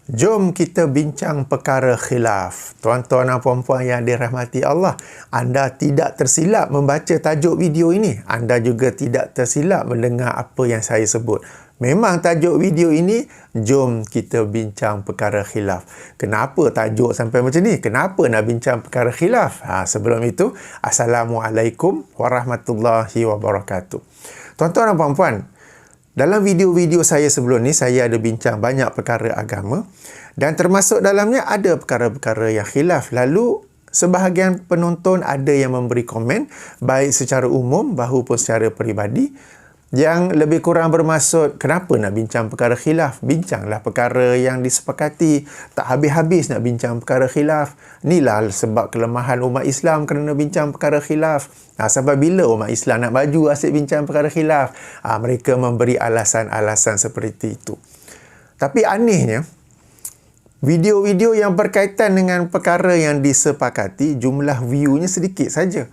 Jom kita bincang perkara khilaf. Tuan-tuan dan puan-puan yang dirahmati Allah, anda tidak tersilap membaca tajuk video ini. Anda juga tidak tersilap mendengar apa yang saya sebut. Memang tajuk video ini, jom kita bincang perkara khilaf. Kenapa tajuk sampai macam ni? Kenapa nak bincang perkara khilaf? Sebelum itu, Assalamualaikum warahmatullahi wabarakatuh. Tuan-tuan dan puan-puan, dalam video-video saya sebelum ni, saya ada bincang banyak perkara agama dan termasuk dalamnya ada perkara-perkara yang khilaf. Lalu, sebahagian penonton ada yang memberi komen, baik secara umum maupun secara peribadi, yang lebih kurang bermaksud, kenapa nak bincang perkara khilaf? Bincanglah perkara yang disepakati. Tak habis-habis nak bincang perkara khilaf. Inilah sebab kelemahan umat Islam kerana bincang perkara khilaf. Sampai bila umat Islam nak baju asyik bincang perkara khilaf? Mereka memberi alasan-alasan seperti itu. Tapi anehnya, video-video yang berkaitan dengan perkara yang disepakati, jumlah view-nya sedikit saja.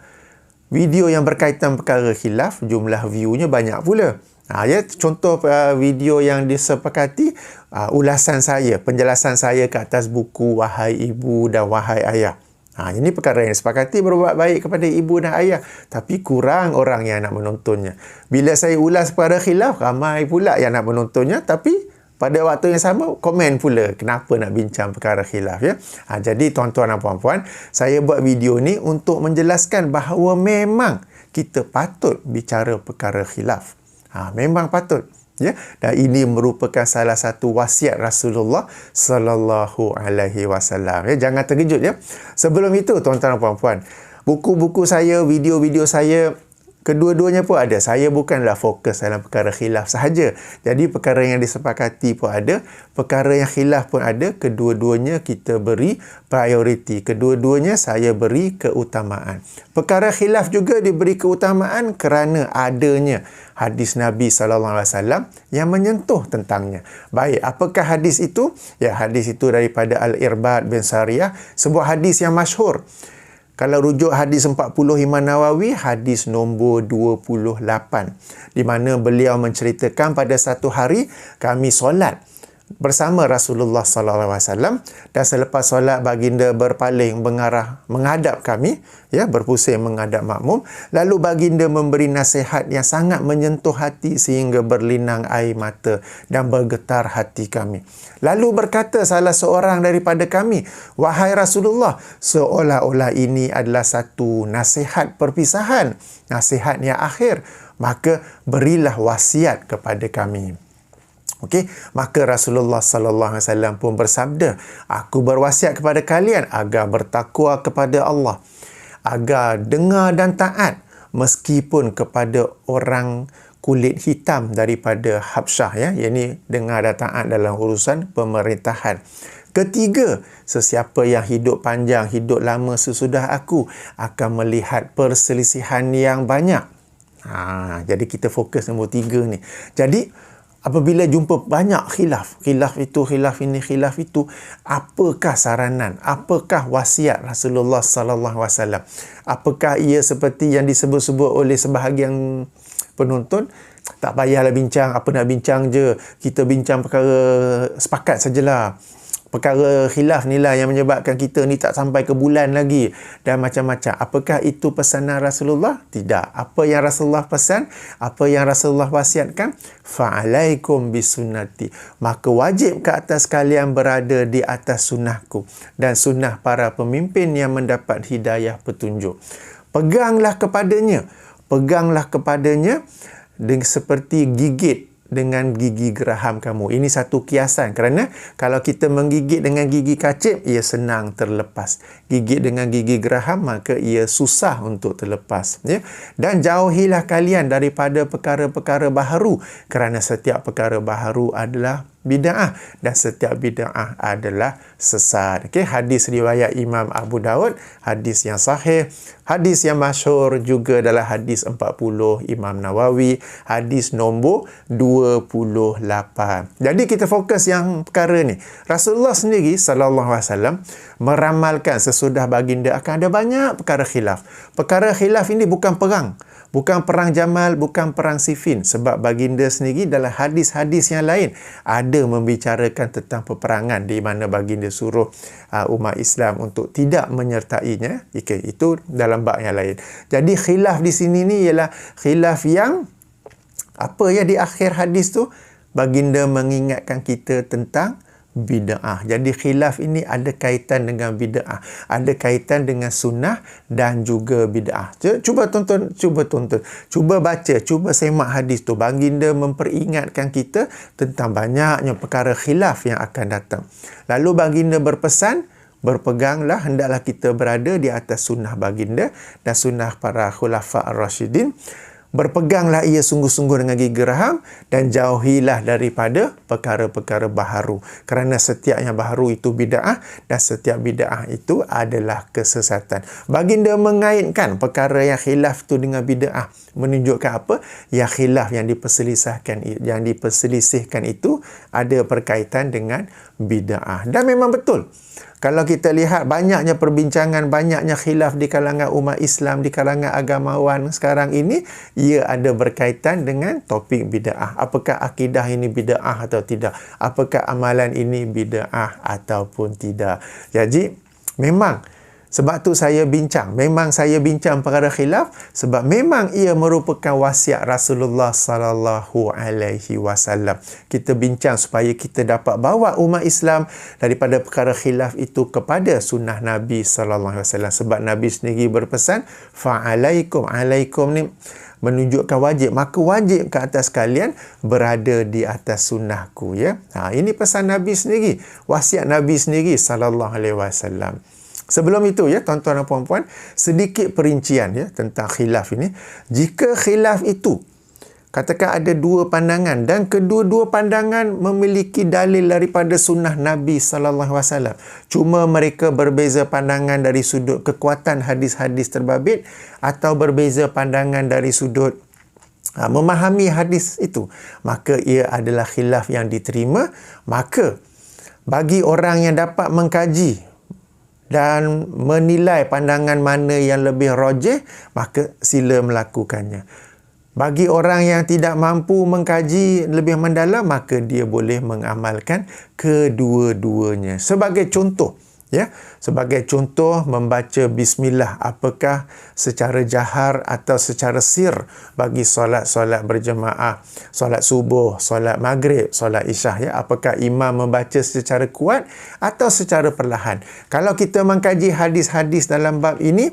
Video yang berkaitan perkara khilaf, jumlah view-nya banyak pula. Contoh video yang disepakati, ulasan saya, penjelasan saya ke atas buku Wahai Ibu dan Wahai Ayah. Ini perkara yang disepakati, berbuat baik kepada ibu dan ayah. Tapi kurang orang yang nak menontonnya. Bila saya ulas perkara khilaf, ramai pula yang nak menontonnya. Tapi pada waktu yang sama, komen pula kenapa nak bincang perkara khilaf. Jadi tuan-tuan dan puan-puan, saya buat video ni untuk menjelaskan bahawa memang kita patut bicara perkara khilaf. Memang patut. Dan ini merupakan salah satu wasiat Rasulullah sallallahu alaihi wasallam. Jangan terkejut ya. Sebelum itu tuan-tuan dan puan-puan, buku-buku saya, video-video saya, kedua-duanya pun ada. Saya bukanlah fokus dalam perkara khilaf sahaja. Jadi perkara yang disepakati pun ada, perkara yang khilaf pun ada. Kedua-duanya kita beri prioriti. Kedua-duanya saya beri keutamaan. Perkara khilaf juga diberi keutamaan kerana adanya hadis Nabi SAW yang menyentuh tentangnya. Baik, apakah hadis itu? Hadis itu daripada Al-Irbad bin Sariyah, sebuah hadis yang masyhur. Kalau rujuk hadis 40 Imam Nawawi, hadis nombor 28, di mana beliau menceritakan pada satu hari kami solat bersama Rasulullah sallallahu alaihi wasallam, dan selepas solat baginda berpaling menghadap kami, berpusing menghadap makmum, lalu baginda memberi nasihat yang sangat menyentuh hati sehingga berlinang air mata dan bergetar hati kami. Lalu berkata salah seorang daripada kami, "Wahai Rasulullah, seolah-olah ini adalah satu nasihat perpisahan, nasihat yang akhir, maka berilah wasiat kepada kami." Maka Rasulullah sallallahu alaihi wasallam pun bersabda, "Aku berwasiat kepada kalian agar bertakwa kepada Allah, agar dengar dan taat meskipun kepada orang kulit hitam daripada Habsyah." Ini dengar dan taat dalam urusan pemerintahan. Ketiga, sesiapa yang hidup panjang, hidup lama sesudah aku akan melihat perselisihan yang banyak. Jadi kita fokus nombor 3 ni. Jadi apabila jumpa banyak khilaf itu, khilaf ini, khilaf itu, apakah saranan, apakah wasiat Rasulullah sallallahu alaihi wasallam? Apakah ia seperti yang disebut-sebut oleh sebahagian penonton? Tak payahlah bincang, apa nak bincang je, kita bincang perkara sepakat sajalah. Perkara khilaf ni lah yang menyebabkan kita ni tak sampai ke bulan lagi dan macam-macam. Apakah itu pesanan Rasulullah? Tidak. Apa yang Rasulullah pesan? Apa yang Rasulullah wasiatkan? Fa'alaikum bisunnati. Maka wajib ke atas kalian berada di atas sunnahku dan sunnah para pemimpin yang mendapat hidayah petunjuk. Peganglah kepadanya. Peganglah kepadanya seperti gigit dengan gigi geraham kamu. Ini satu kiasan, kerana kalau kita menggigit dengan gigi kacip, ia senang terlepas. Gigit dengan gigi geraham, maka ia susah untuk terlepas. Dan jauhilah kalian daripada perkara-perkara baharu, kerana setiap perkara baharu adalah bid'ah dan setiap bid'ah adalah sesat. Hadis riwayat Imam Abu Daud, hadis yang sahih. Hadis yang masyhur juga adalah hadis 40 Imam Nawawi, hadis nombor 28. Jadi kita fokus yang perkara ni. Rasulullah sendiri sallallahu alaihi wasallam meramalkan sesudah baginda akan ada banyak perkara khilaf. Perkara khilaf ini bukan perang. Bukan perang Jamal, bukan perang Siffin. Sebab baginda sendiri dalam hadis-hadis yang lain ada membicarakan tentang peperangan di mana baginda suruh umat Islam untuk tidak menyertainya. Itu dalam bab yang lain. Jadi khilaf di sini ni ialah khilaf yang di akhir hadis tu baginda mengingatkan kita tentang bid'ah. Jadi khilaf ini ada kaitan dengan bid'ah, ada kaitan dengan sunnah dan juga bid'ah. Cuba tonton, cuba baca, cuba semak hadis tu. Baginda memperingatkan kita tentang banyaknya perkara khilaf yang akan datang. Lalu baginda berpesan, berpeganglah, hendaklah kita berada di atas sunnah baginda dan sunnah para khulafa ar-rasyidin. Berpeganglah ia sungguh-sungguh dengan gigi geraham dan jauhilah daripada perkara-perkara baharu. Kerana setiap yang baharu itu bid'ah dan setiap bid'ah itu adalah kesesatan. Baginda mengaitkan perkara yang khilaf tu dengan bid'ah. Menunjukkan apa? Yang khilaf yang diperselisihkan itu ada berkaitan dengan bid'ah. Dan memang betul. Kalau kita lihat banyaknya perbincangan, banyaknya khilaf di kalangan umat Islam, di kalangan agamawan sekarang ini, ia ada berkaitan dengan topik bid'ah. Apakah akidah ini bid'ah atau tidak? Apakah amalan ini bid'ah ataupun tidak? Jadi, memang sebab tu saya bincang perkara khilaf sebab memang ia merupakan wasiat Rasulullah sallallahu alaihi wasallam. Kita bincang supaya kita dapat bawa umat Islam daripada perkara khilaf itu kepada sunnah Nabi sallallahu alaihi wasallam. Sebab Nabi sendiri berpesan, alaikum ni menunjukkan wajib, maka wajib ke atas kalian berada di atas sunnahku, ya. Ini pesan Nabi sendiri, wasiat Nabi sendiri sallallahu alaihi wasallam. Sebelum itu, ya, tuan-tuan dan puan-puan, sedikit perincian, ya, tentang khilaf ini. Jika khilaf itu, katakan ada dua pandangan dan kedua-dua pandangan memiliki dalil daripada sunnah Nabi sallallahu alaihi wasallam. Cuma mereka berbeza pandangan dari sudut kekuatan hadis-hadis terbabit atau berbeza pandangan dari sudut memahami hadis itu, maka ia adalah khilaf yang diterima. Maka bagi orang yang dapat mengkaji dan menilai pandangan mana yang lebih rajih, maka sila melakukannya. Bagi orang yang tidak mampu mengkaji lebih mendalam, maka dia boleh mengamalkan kedua-duanya. Sebagai contoh, membaca bismillah, apakah secara jahar atau secara sir bagi solat berjemaah, solat subuh, solat maghrib, solat isyak, apakah imam membaca secara kuat atau secara perlahan. Kalau kita mengkaji hadis-hadis dalam bab ini,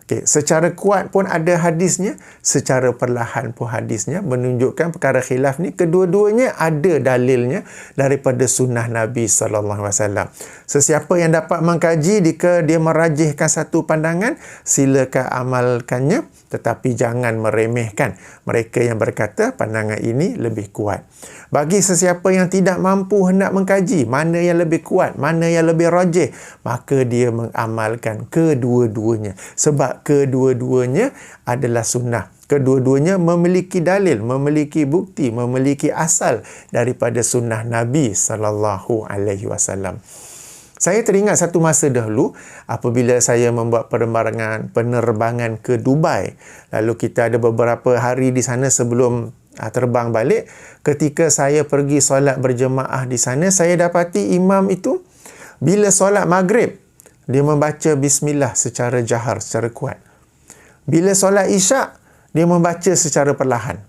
secara kuat pun ada hadisnya, secara perlahan pun hadisnya, menunjukkan perkara khilaf ni kedua-duanya ada dalilnya daripada sunnah Nabi sallallahu alaihi wasallam. Sesiapa yang dapat mengkaji, jika dia merajihkan satu pandangan, silakan amalkannya, tetapi jangan meremehkan mereka yang berkata pandangan ini lebih kuat. Bagi sesiapa yang tidak mampu hendak mengkaji mana yang lebih kuat, mana yang lebih rajih, maka dia mengamalkan kedua-duanya. Sebab kedua-duanya adalah sunnah. Kedua-duanya memiliki dalil, memiliki bukti, memiliki asal daripada sunnah Nabi sallallahu alaihi wasallam. Saya teringat satu masa dahulu apabila saya membuat penerbangan ke Dubai. Lalu kita ada beberapa hari di sana sebelum terbang balik. Ketika saya pergi solat berjemaah di sana, saya dapati imam itu bila solat maghrib, dia membaca bismillah secara jahar, secara kuat. Bila solat isyak, dia membaca secara perlahan.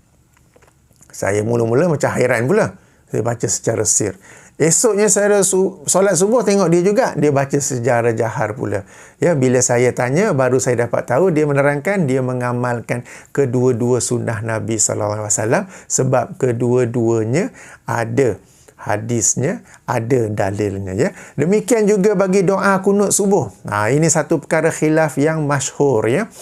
Saya mula-mula macam hairan pula. Saya baca secara sir. Esoknya saya solat subuh, tengok dia juga, dia baca secara jahar pula. Ya, bila saya tanya, baru saya dapat tahu dia menerangkan, dia mengamalkan kedua-dua sunnah Nabi sallallahu alaihi wasallam sebab kedua-duanya ada hadisnya, ada dalilnya, ya. Demikian juga bagi doa kunut subuh. Ini satu perkara khilaf yang masyhur, ya.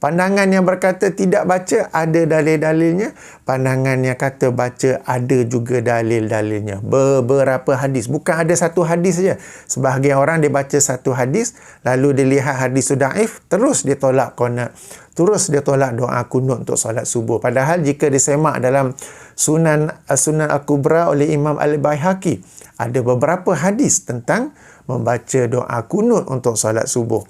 Pandangan yang berkata tidak baca, ada dalil-dalilnya. Pandangan yang kata baca, ada juga dalil-dalilnya. Beberapa hadis. Bukan ada satu hadis saja. Sebahagian orang dia baca satu hadis, lalu dia lihat hadis itu daif, terus dia tolak qunut. Terus dia tolak doa kunut untuk solat subuh. Padahal jika disemak dalam Sunan Al-Kubra oleh Imam Al-Baihaqi, ada beberapa hadis tentang membaca doa kunut untuk solat subuh.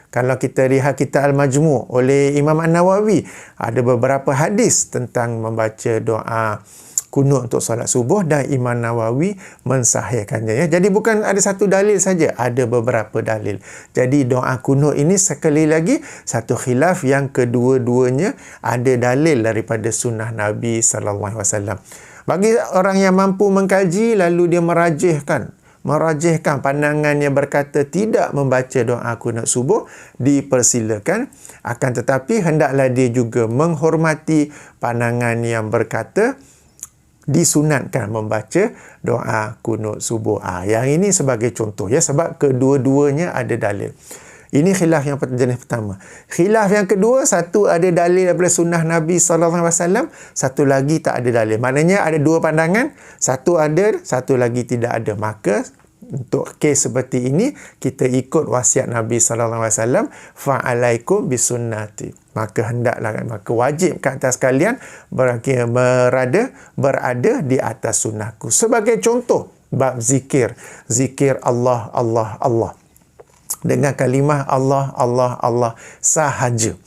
Kalau kita lihat kitab Al-Majmu' oleh Imam An-Nawawi, ada beberapa hadis tentang membaca doa kunut untuk solat subuh dan Imam Nawawi mensahihkannya, ya. Jadi bukan ada satu dalil saja, ada beberapa dalil. Jadi doa kunut ini sekali lagi satu khilaf yang kedua-duanya ada dalil daripada sunnah Nabi sallallahu alaihi wasallam. Bagi orang yang mampu mengkaji lalu dia merajihkan pandangan yang berkata tidak membaca doa kunut subuh, dipersilakan. Akan tetapi hendaklah dia juga menghormati pandangan yang berkata disunatkan membaca doa kunut subuh. Yang ini sebagai contoh, ya, sebab kedua-duanya ada dalil. Ini khilaf yang jenis pertama. Khilaf yang kedua, satu ada dalil daripada sunnah Nabi SAW, satu lagi tak ada dalil. Maknanya ada dua pandangan, satu ada, satu lagi tidak ada. Maka untuk kes seperti ini, kita ikut wasiat Nabi SAW, fa'alaikum bisunnati. Maka hendaklah, maka wajib ke atas kalian berada di atas sunnahku. Sebagai contoh, bab zikir Allah, Allah, Allah. Dengan kalimah Allah, Allah, Allah sahaja.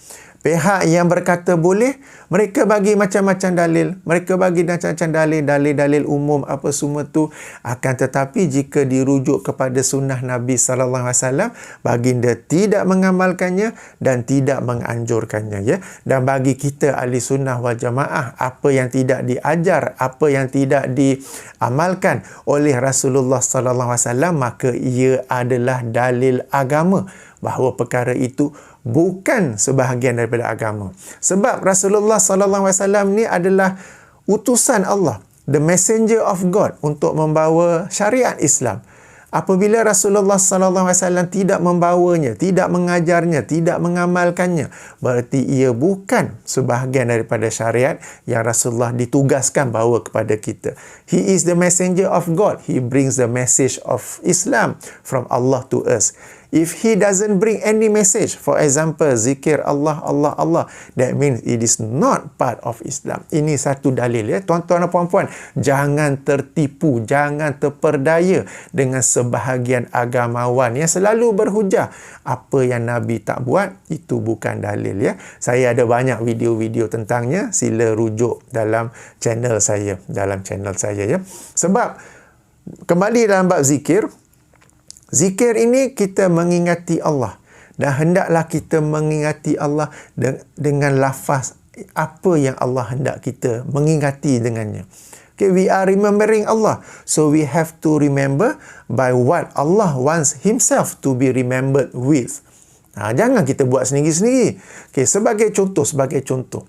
Pihak yang berkata boleh, mereka bagi macam-macam dalil. Mereka bagi macam-macam dalil umum apa semua tu. Akan tetapi jika dirujuk kepada sunnah Nabi SAW, baginda tidak mengamalkannya dan tidak menganjurkannya, ya. Dan bagi kita ahli sunnah wal jamaah, apa yang tidak diajar, apa yang tidak diamalkan oleh Rasulullah SAW, maka ia adalah dalil agama bahawa perkara itu bukan sebahagian daripada agama. Sebab Rasulullah SAW ni adalah utusan Allah, the messenger of God, untuk membawa syariat Islam. Apabila Rasulullah SAW tidak membawanya, tidak mengajarnya, tidak mengamalkannya, berarti ia bukan sebahagian daripada syariat yang Rasulullah ditugaskan bawa kepada kita. He is the messenger of God. He brings the message of Islam from Allah to us. If he doesn't bring any message, for example, zikir Allah, Allah, Allah, that means it is not part of Islam. Ini satu dalil, ya. Tuan-tuan dan puan-puan, jangan tertipu, jangan terperdaya dengan sebahagian agamawan yang selalu berhujah apa yang Nabi tak buat, itu bukan dalil, ya. Saya ada banyak video-video tentangnya, sila rujuk dalam channel saya, ya. Sebab kembali dalam bab zikir ini kita mengingati Allah, dan hendaklah kita mengingati Allah dengan lafaz apa yang Allah hendak kita mengingati dengannya. Okay, we are remembering Allah, so we have to remember by what Allah wants himself to be remembered with. Jangan kita buat sendiri-sendiri. Okay, sebagai contoh,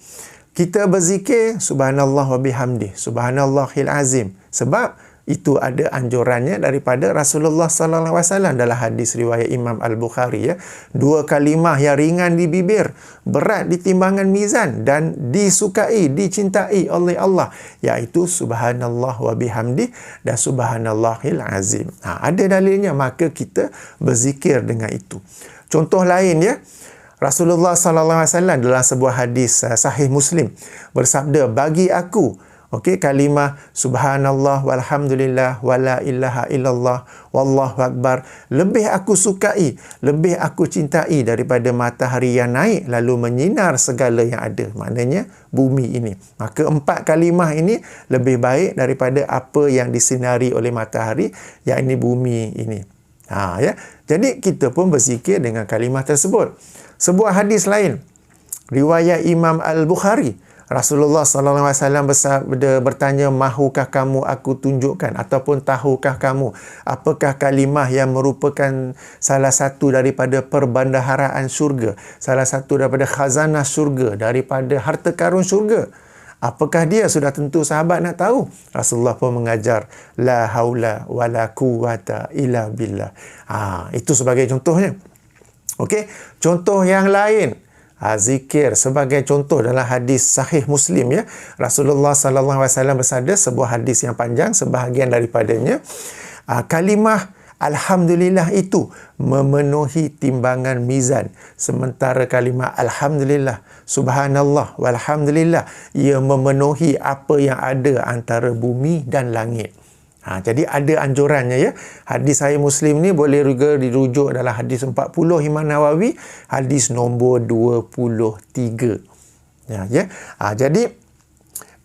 kita berzikir subhanallah wa bihamdih, subhanallahil azim, sebab itu ada anjurannya daripada Rasulullah SAW dalam hadis riwayat Imam Al-Bukhari, ya. Dua kalimah yang ringan di bibir, berat di timbangan mizan dan disukai, dicintai oleh Allah, iaitu subhanallah wa bihamdi dan subhanallahil azim. Ada dalilnya, maka kita berzikir dengan itu. Contoh lain, ya. Rasulullah SAW dalam sebuah hadis sahih Muslim bersabda, bagi aku, kalimah subhanallah walhamdulillah wala ilaha illallah wallahu akbar lebih aku sukai, lebih aku cintai daripada matahari yang naik lalu menyinar segala yang ada, maknanya bumi ini. Maka 4 kalimah ini lebih baik daripada apa yang disinari oleh matahari, yakni bumi ini. Ya. Jadi kita pun berzikir dengan kalimah tersebut. Sebuah hadis lain, riwayat Imam Al-Bukhari, Rasulullah SAW bertanya, mahukah kamu aku tunjukkan, ataupun tahukah kamu apakah kalimah yang merupakan salah satu daripada perbendaharaan syurga, salah satu daripada khazanah syurga, daripada harta karun syurga? Apakah dia? Sudah tentu sahabat nak tahu. Rasulullah pun mengajar, la haula wala quwata illa billah. Itu sebagai contohnya. Okey, contoh yang lain, zikir sebagai contoh dalam hadis sahih Muslim, ya. Rasulullah SAW bersabda, sebuah hadis yang panjang, sebahagian daripadanya, kalimah alhamdulillah itu memenuhi timbangan mizan, sementara kalimah alhamdulillah, subhanallah walhamdulillah, ia memenuhi apa yang ada antara bumi dan langit. Jadi ada anjurannya ya. Hadis Sahih Muslim ni boleh juga dirujuk dalam hadis 40 Imam Nawawi, hadis nombor 23. Jadi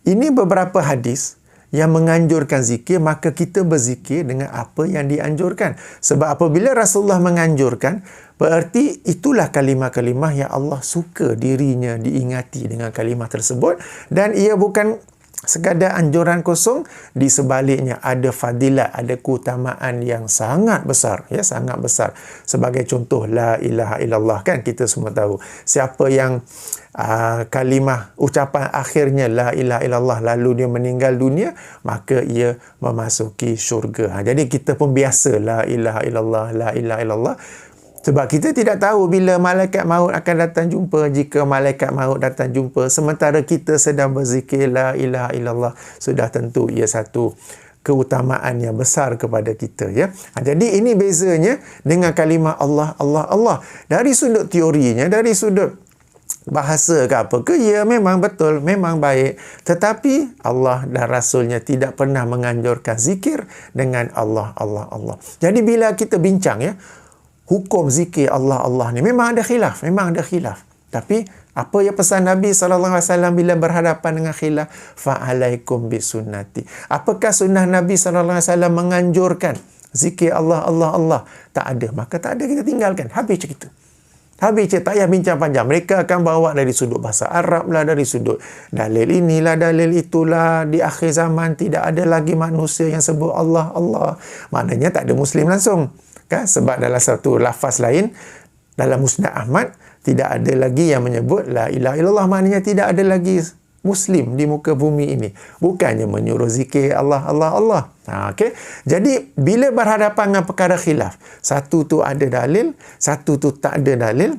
ini beberapa hadis yang menganjurkan zikir, maka kita berzikir dengan apa yang dianjurkan. Sebab apabila Rasulullah menganjurkan, berarti itulah kalimah-kalimah yang Allah suka dirinya diingati dengan kalimah tersebut, dan ia bukan sekadar anjuran kosong, di sebaliknya ada fadilat, ada keutamaan yang sangat besar, ya, sangat besar. Sebagai contoh, la ilaha illallah, kan kita semua tahu, siapa yang kalimah ucapan akhirnya la ilaha illallah lalu dia meninggal dunia, maka ia memasuki syurga. Jadi kita pun biasa la ilaha illallah, la ilaha illallah. Sebab kita tidak tahu bila malaikat maut akan datang jumpa. Jika malaikat maut datang jumpa sementara kita sedang berzikir la ilaha illallah, sudah tentu ia satu keutamaan yang besar kepada kita, ya. Jadi ini bezanya dengan kalimah Allah, Allah, Allah. Dari sudut teorinya, dari sudut bahasa ke apa ke, ya memang betul, memang baik. Tetapi Allah dan Rasulnya tidak pernah menganjurkan zikir dengan Allah, Allah, Allah. Jadi bila kita bincang, ya, hukum zikir Allah, Allah ni memang ada khilaf, memang ada khilaf. Tapi apa yang pesan Nabi SAW bila berhadapan dengan khilaf? Fa'alaikum bisunnati. Apakah sunnah Nabi SAW menganjurkan zikir Allah, Allah, Allah? Tak ada. Maka tak ada, kita tinggalkan. Habis cerita. Habis cerita, tak payah bincang panjang. Mereka akan bawa dari sudut bahasa Arab lah, dari sudut dalil inilah, dalil itulah. Di akhir zaman tidak ada lagi manusia yang sebut Allah, Allah. Maknanya tak ada Muslim langsung. Kan? Sebab dalam satu lafaz lain, dalam Musnad Ahmad, tidak ada lagi yang menyebut la ilaha illallah. Maknanya tidak ada lagi Muslim di muka bumi ini. Bukannya menyuruh zikir Allah, Allah, Allah. Okay? Jadi, bila berhadapan dengan perkara khilaf, satu tu ada dalil, satu tu tak ada dalil,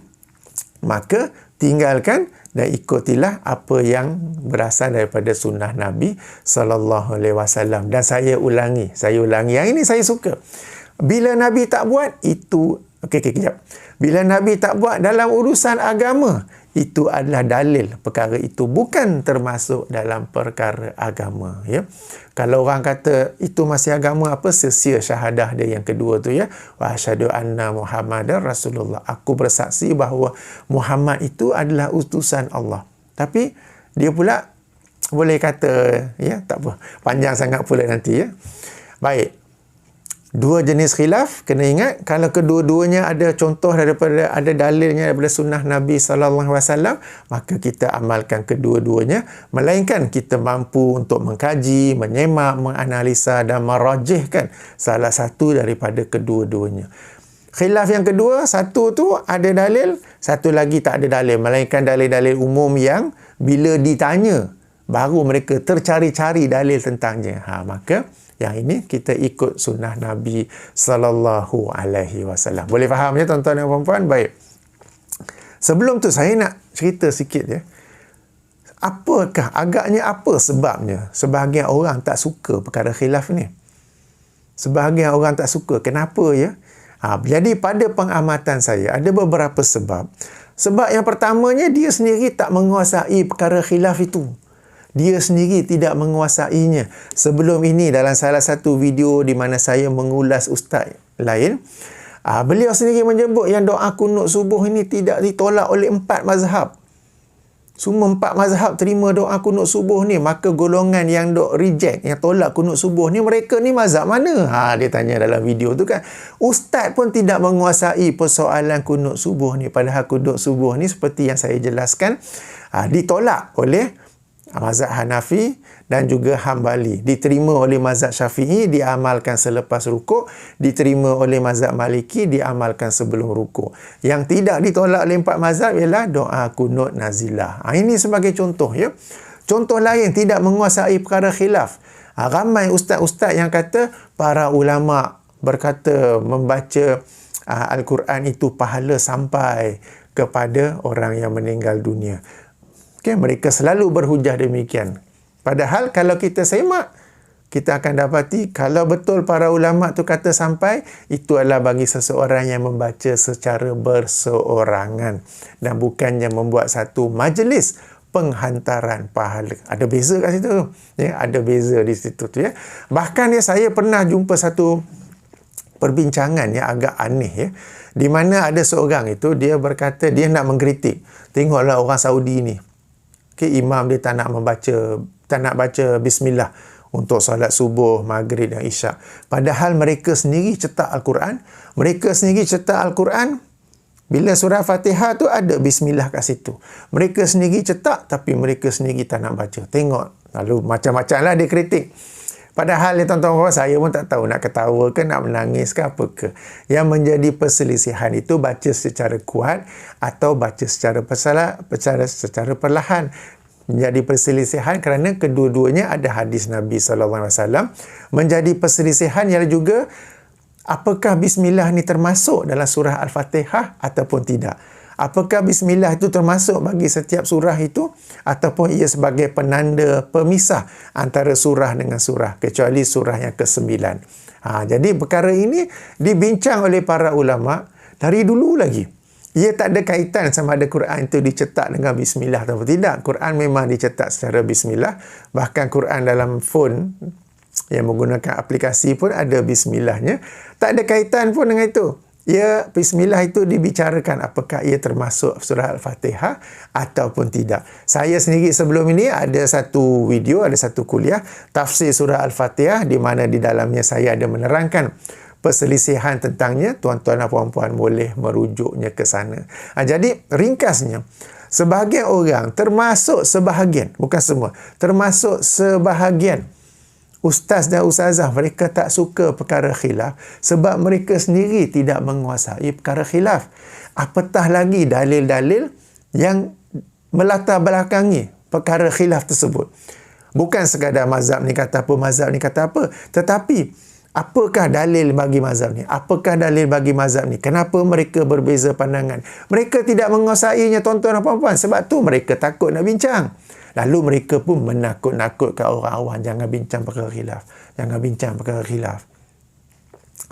maka tinggalkan dan ikutilah apa yang berasal daripada sunnah Nabi SAW. Dan saya ulangi. Yang ini saya suka. Bila Nabi tak buat, itu... kejap. Bila Nabi tak buat dalam urusan agama, itu adalah dalil perkara itu bukan termasuk dalam perkara agama, ya. Kalau orang kata itu masih agama, apa, sia-sia syahadah dia yang kedua tu, ya. Wa asyhadu anna Muhammadar Rasulullah. Aku bersaksi bahawa Muhammad itu adalah utusan Allah. Tapi dia pula boleh kata, ya, tak apa. Panjang sangat pula nanti, ya. Baik. Dua jenis khilaf, kena ingat, kalau kedua-duanya ada contoh daripada, ada dalilnya daripada sunnah Nabi SAW, maka kita amalkan kedua-duanya, melainkan kita mampu untuk mengkaji, menyemak, menganalisa dan merajihkan salah satu daripada kedua-duanya. Khilaf yang kedua, satu tu ada dalil, satu lagi tak ada dalil, melainkan dalil-dalil umum yang bila ditanya baru mereka tercari-cari dalil tentangnya. Maka yang ini kita ikut sunnah Nabi SAW. Boleh faham, ya, tuan-tuan dan puan-puan? Baik. Sebelum tu saya nak cerita sikit, ya. Apakah, agaknya apa sebabnya sebahagian orang tak suka perkara khilaf ni? Sebahagian orang tak suka. Kenapa, ya? Jadi pada pengamatan saya ada beberapa sebab. Sebab yang pertamanya, dia sendiri tak menguasai perkara khilaf itu. Dia sendiri tidak menguasainya. Sebelum ini dalam salah satu video di mana saya mengulas ustaz lain, beliau sendiri menyebut yang doa kunut subuh ini tidak ditolak oleh 4 mazhab. Semua 4 mazhab terima doa kunut subuh ni. Maka golongan yang reject, yang tolak kunut subuh ni, mereka ni mazhab mana? Dia tanya dalam video tu, kan. Ustaz pun tidak menguasai persoalan kunut subuh ni. Padahal kunut subuh ni seperti yang saya jelaskan, ditolak oleh mazhab Hanafi dan juga Hambali. Diterima oleh mazhab Syafi'i, diamalkan selepas rukuk. Diterima oleh mazhab Maliki, diamalkan sebelum rukuk. Yang tidak ditolak oleh 4 mazhab ialah doa kunut nazilah. Ini sebagai contoh, ya. Contoh lain, tidak menguasai perkara khilaf. Ramai ustaz-ustaz yang kata para ulama berkata membaca Al-Quran itu pahala sampai kepada orang yang meninggal dunia. Okay, mereka selalu berhujah demikian. Padahal kalau kita semak, kita akan dapati kalau betul para ulama tu kata sampai, itu adalah bagi seseorang yang membaca secara berseorangan dan bukannya membuat satu majlis penghantaran pahala. Ada beza kat situ. Ya, ada beza di situ tu ya. Bahkan ya, saya pernah jumpa satu perbincangan yang agak aneh ya. Di mana ada seorang itu dia berkata dia nak mengkritik. Tengoklah orang Saudi ni. Okay, imam dia tak nak baca bismillah untuk solat subuh, maghrib dan isyak. Padahal mereka sendiri cetak Al-Quran. Mereka sendiri cetak Al-Quran. Bila surah Fatihah tu ada bismillah kat situ. Mereka sendiri cetak tapi mereka sendiri tak nak baca. Tengok. Lalu macam-macam lah dia kritik. Padahal ya tuan-tuan, saya pun tak tahu nak ketawa ke, nak menangis ke apa ke. Yang menjadi perselisihan itu baca secara kuat atau baca secara perlahan. Menjadi perselisihan kerana kedua-duanya ada hadis Nabi SAW. Menjadi perselisihan ialah juga apakah bismillah ni termasuk dalam surah Al-Fatihah ataupun tidak. Apakah bismillah itu termasuk bagi setiap surah itu ataupun ia sebagai penanda pemisah antara surah dengan surah kecuali surah yang ke-9. Jadi perkara ini dibincang oleh para ulama dari dulu lagi. Ia tak ada kaitan sama ada Quran itu dicetak dengan bismillah atau tidak. Quran memang dicetak secara bismillah. Bahkan Quran dalam phone yang menggunakan aplikasi pun ada bismillahnya. Tak ada kaitan pun dengan itu. Ya, bismillah itu dibicarakan apakah ia termasuk surah Al-Fatihah ataupun tidak. Saya sendiri sebelum ini ada satu video, ada satu kuliah tafsir surah Al-Fatihah di mana di dalamnya saya ada menerangkan perselisihan tentangnya. Tuan-tuan dan puan-puan boleh merujuknya ke sana. Jadi ringkasnya, sebahagian orang, termasuk sebahagian, bukan semua, termasuk sebahagian ustaz dan ustazah, mereka tak suka perkara khilaf sebab mereka sendiri tidak menguasai perkara khilaf. Apatah lagi dalil-dalil yang melatar belakangi perkara khilaf tersebut. Bukan sekadar mazhab ni kata apa, mazhab ni kata apa, tetapi apakah dalil bagi mazhab ni? Apakah dalil bagi mazhab ni? Kenapa mereka berbeza pandangan? Mereka tidak menguasainya, tuan-tuan dan puan-puan. Sebab tu mereka takut nak bincang. Lalu mereka pun menakut-nakutkan orang awam, jangan bincang perkara khilaf. Jangan bincang perkara khilaf.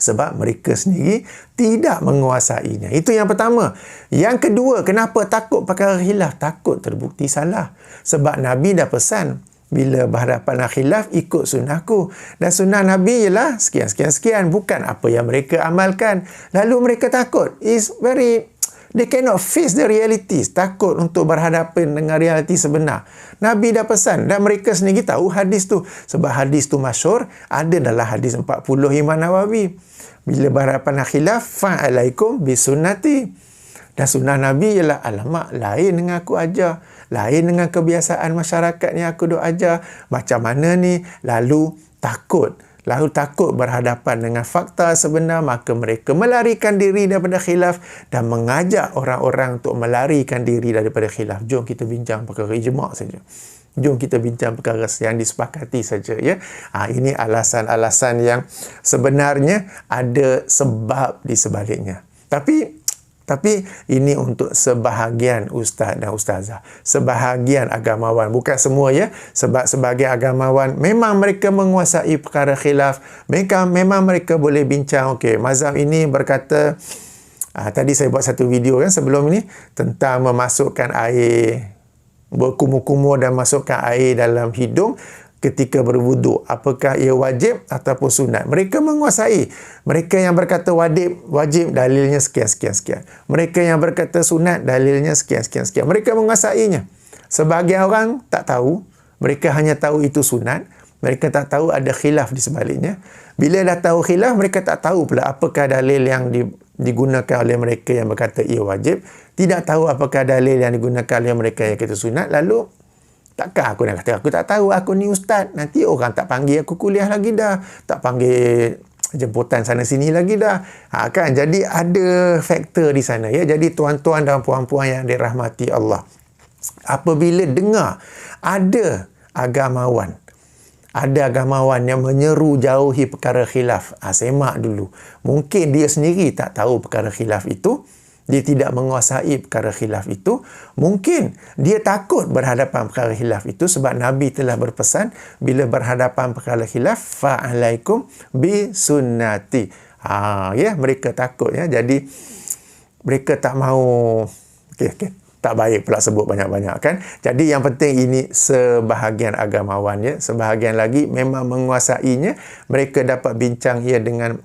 Sebab mereka sendiri tidak menguasainya. Itu yang pertama. Yang kedua, kenapa takut perkara khilaf? Takut terbukti salah. Sebab Nabi dah pesan, bila berhadapan khilaf, ikut sunnahku. Dan sunnah Nabi ialah sekian-sekian-sekian. Bukan apa yang mereka amalkan. Lalu mereka takut. They cannot face the realities. Takut untuk berhadapan dengan realiti sebenar. Nabi dah pesan dan mereka sendiri tahu hadis tu. Sebab hadis tu masyhur, ada dalam hadis 40 Imam Nawawi. Bila berhadapan khilaf, fa'alaikum bisunnati. Dan sunnah Nabi ialah, alamak, lain dengan aku ajar. Lain dengan kebiasaan masyarakat yang aku duk ajar. Macam mana ni? Lalu takut berhadapan dengan fakta sebenar, maka mereka melarikan diri daripada khilaf dan mengajak orang-orang untuk melarikan diri daripada khilaf. Jom kita bincang perkara ijma' saja. Jom kita bincang perkara yang disepakati saja ya. Ini alasan-alasan yang sebenarnya ada sebab di sebaliknya. Tapi ini untuk sebahagian ustaz dan ustazah. Sebahagian agamawan. Bukan semua ya. Sebab sebahagian agamawan memang mereka menguasai perkara khilaf. Memang mereka boleh bincang. Okey, mazhab ini berkata, tadi saya buat satu video kan sebelum ini tentang memasukkan air, berkumur-kumur dan masukkan air dalam hidung ketika berwuduk. Apakah ia wajib ataupun sunat? Mereka menguasai. Mereka yang berkata wajib dalilnya sekian-sekian-sekian. Mereka yang berkata sunat dalilnya sekian-sekian-sekian. Mereka menguasainya. Sebahagian orang tak tahu. Mereka hanya tahu itu sunat. Mereka tak tahu ada khilaf di sebaliknya. Bila dah tahu khilaf, mereka tak tahu pula apakah dalil yang digunakan oleh mereka yang berkata ia wajib. Tidak tahu apakah dalil yang digunakan oleh mereka yang kata sunat. Lalu takkan aku nak kata, aku tak tahu, aku ni ustaz. Nanti orang tak panggil aku kuliah lagi dah. Tak panggil jemputan sana sini lagi dah. Kan? Jadi ada faktor di sana. Ya? Jadi tuan-tuan dan puan-puan yang dirahmati Allah, apabila dengar ada agamawan yang menyeru jauhi perkara khilaf, semak dulu. Mungkin dia sendiri tak tahu perkara khilaf itu. Dia tidak menguasai perkara khilaf itu. Mungkin dia takut berhadapan perkara khilaf itu sebab Nabi telah berpesan bila berhadapan perkara khilaf, fa'alaikum bisunnati. Mereka takut ya. Jadi mereka tak mahu tak baik pula sebut banyak-banyak kan. Jadi yang penting ini sebahagian agamawan ya, sebahagian lagi memang menguasainya, mereka dapat bincang ia dengan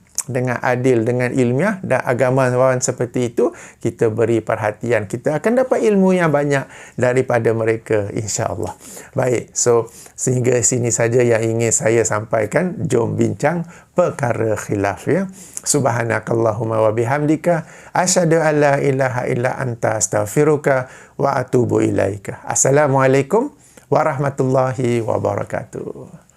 adil, dengan ilmiah, dan agamawan seperti itu kita beri perhatian, kita akan dapat ilmu yang banyak daripada mereka, insya-Allah. Baik, so sehingga sini saja yang ingin saya sampaikan. Jom bincang perkara khilaf ya. Subhanakallahumma wa bihamdika asyhadu an la ilaha illa anta astaghfiruka wa atubu ilaika. Assalamualaikum warahmatullahi wabarakatuh.